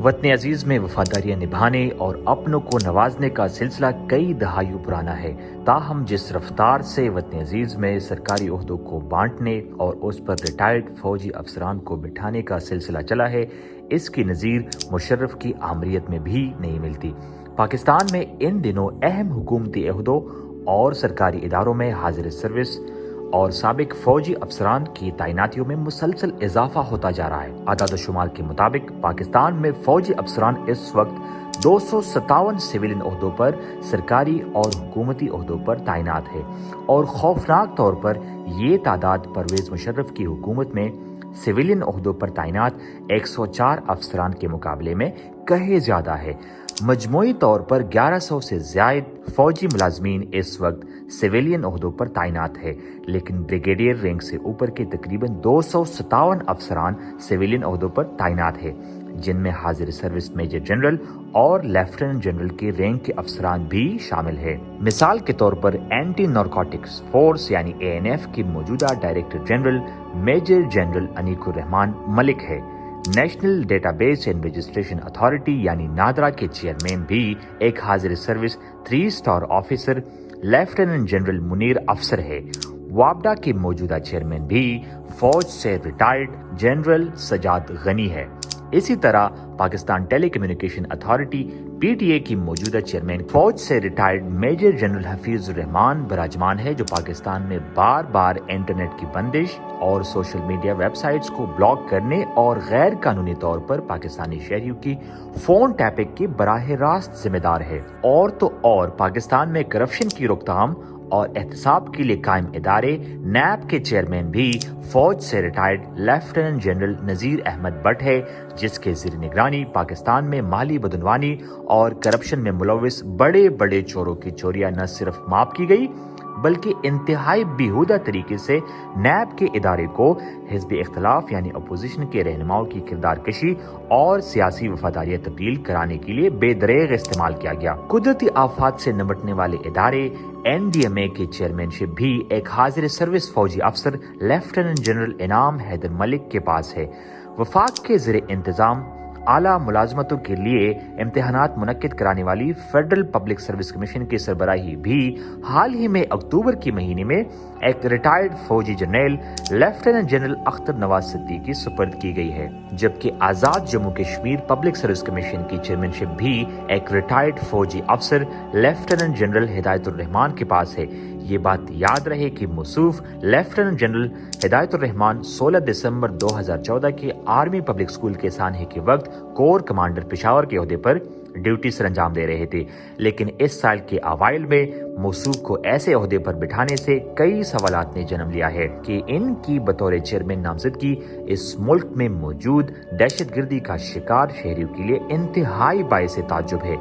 وطن عزیز میں وفاداریاں نبھانے اور اپنوں کو نوازنے کا سلسلہ کئی دہائیوں پرانا ہے، تاہم جس رفتار سے وطن عزیز میں سرکاری عہدوں کو بانٹنے اور اس پر ریٹائرڈ فوجی افسران کو بٹھانے کا سلسلہ چلا ہے، اس کی نظیر مشرف کی آمریت میں بھی نہیں ملتی۔ پاکستان میں ان دنوں اہم حکومتی عہدوں اور سرکاری اداروں میں حاضر سروس اور سابق فوجی افسران کی تعیناتیوں میں مسلسل اضافہ ہوتا جا رہا ہے۔ اعداد و شمار کے مطابق پاکستان میں فوجی افسران اس وقت 257 سویلین عہدوں پر، سرکاری اور حکومتی عہدوں پر تعینات ہے، اور خوفناک طور پر یہ تعداد پرویز مشرف کی حکومت میں سویلین عہدوں پر تعینات 104 افسران کے مقابلے میں کہیں زیادہ ہے۔ مجموعی طور پر 1100 سے زائد فوجی ملازمین اس وقت سویلین عہدوں پر تعینات ہے، لیکن بریگیڈیئر رینک سے اوپر کے تقریباً 257 افسران سویلین عہدوں پر تعینات ہے، جن میں حاضر سروس میجر جنرل اور لیفٹیننٹ جنرل کے رینک کے افسران بھی شامل ہیں۔ مثال کے طور پر اینٹی نارکوٹکس فورس یعنی ANF کی موجودہ ڈائریکٹر جنرل میجر جنرل انیک الرحمان ملک ہے۔ National data base and registration authority یعنی نادرا کے چیئرمین بھی ایک حاضر service 3 star officer lieutenant general Munir افسر ہے۔ وابڈا کے موجودہ چیئرمین بھی فوج سے ریٹائرڈ جنرل سجاد غنی ہے۔ اسی طرح پاکستان ٹیلی کمیونیکیشن اتھارٹی PTA کی موجودہ چیئرمین فوج سے ریٹائرڈ میجر جنرل حفیظ الرحمان براجمان ہے، جو پاکستان میں بار بار انٹرنیٹ کی بندش اور سوشل میڈیا ویب سائٹس کو بلاک کرنے اور غیر قانونی طور پر پاکستانی شہریوں کی فون ٹیپنگ کے براہ راست ذمہ دار ہے۔ اور تو اور پاکستان میں کرپشن کی روک تھام اور احتساب کے لیے قائم ادارے نیب کے چیئرمین بھی فوج سے retired lieutenant general Nazir Ahmed Butt ہے، جس کے زیر نگرانی پاکستان میں مالی بدعنوانی اور کرپشن میں ملوث بڑے بڑے چوروں کی چوریاں نہ صرف معاف کی گئی، بلکہ انتہائی بیہودہ طریقے سے نیب کے ادارے کو حزب اختلاف یعنی اپوزیشن کے رہنماؤں کی کردار کشی اور سیاسی وفاداریاں تبدیل کرانے کے لیے بے دریغ استعمال کیا گیا۔ قدرتی آفات سے نمٹنے والے ادارے NDMA کے چیئرمین شپ بھی ایک حاضر سروس فوجی افسر لیفٹیننٹ جنرل انعام حیدر ملک کے پاس ہے۔ وفاق کے زیر انتظام اعلیٰ ملازمتوں کے لیے امتحانات منعقد کرانے والی فیڈرل پبلک سروس کمیشن کی سربراہی بھی حال ہی میں اکتوبر کے مہینے میں ایک ریٹائرڈ فوجی جرنیل لیفٹیننٹ جنرل اختر نواز صدیقی سپرد کی گئی ہے، جبکہ Azad Jammu Kashmir public service commission کی چیئرمین شپ بھی ایک ریٹائرڈ فوجی افسر لیفٹیننٹ جنرل ہدایت الرحمان کے پاس ہے۔ یہ بات یاد رہے کہ موصوف لیفٹیننٹ جنرل ہدایت الرحمان 16 دسمبر 2014 کے آرمی پبلک اسکول کے سانحے کے وقت کور کمانڈر پشاور کے عہدے پر ڈیوٹی سر انجام دے رہے تھے، لیکن اس سال کے اوائل میں موصوف کو ایسے عہدے پر بٹھانے سے کئی سوالات نے جنم لیا ہے کہ ان کی بطور چیئرمین نامزدگی اس ملک میں موجود دہشت گردی کا شکار شہریوں کے لیے انتہائی باعث تعجب ہے۔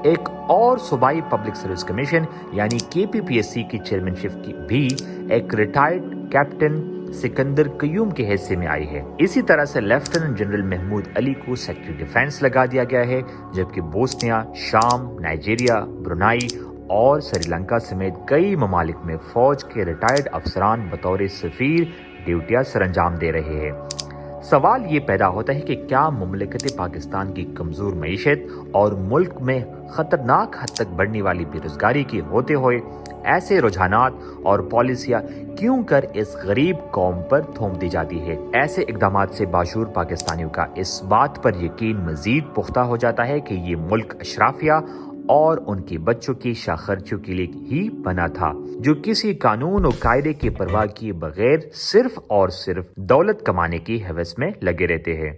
ایک اور صوبائی پبلک سروس کمیشن یعنی KPPSC کی چیئرمین شپ کی بھی ایک ریٹائرڈ کیپٹن سکندر قیوم کے حصے میں آئی ہے۔ اسی طرح سے لیفٹیننٹ جنرل محمود علی کو سیکرٹری ڈیفنس لگا دیا گیا ہے، جبکہ بوسنیا، شام، نائجیریا، برونائی اور سری لنکا سمیت کئی ممالک میں فوج کے ریٹائرڈ افسران بطور سفیر ڈیوٹیاں سر انجام دے رہے ہیں۔ سوال یہ پیدا ہوتا ہے کہ کیا مملکت پاکستان کی کمزور معیشت اور ملک میں خطرناک حد تک بڑھنے والی بے روزگاری کے ہوتے ہوئے ایسے رجحانات اور پالیسیاں کیوں کر اس غریب قوم پر تھوپ دی جاتی ہے؟ ایسے اقدامات سے باشعور پاکستانیوں کا اس بات پر یقین مزید پختہ ہو جاتا ہے کہ یہ ملک اشرافیہ اور ان کے بچوں کی شاہ خرچوں کے لیے ہی بنا تھا، جو کسی قانون و قاعدے کی پرواہ کیے بغیر صرف اور صرف دولت کمانے کی ہوس میں لگے رہتے ہیں۔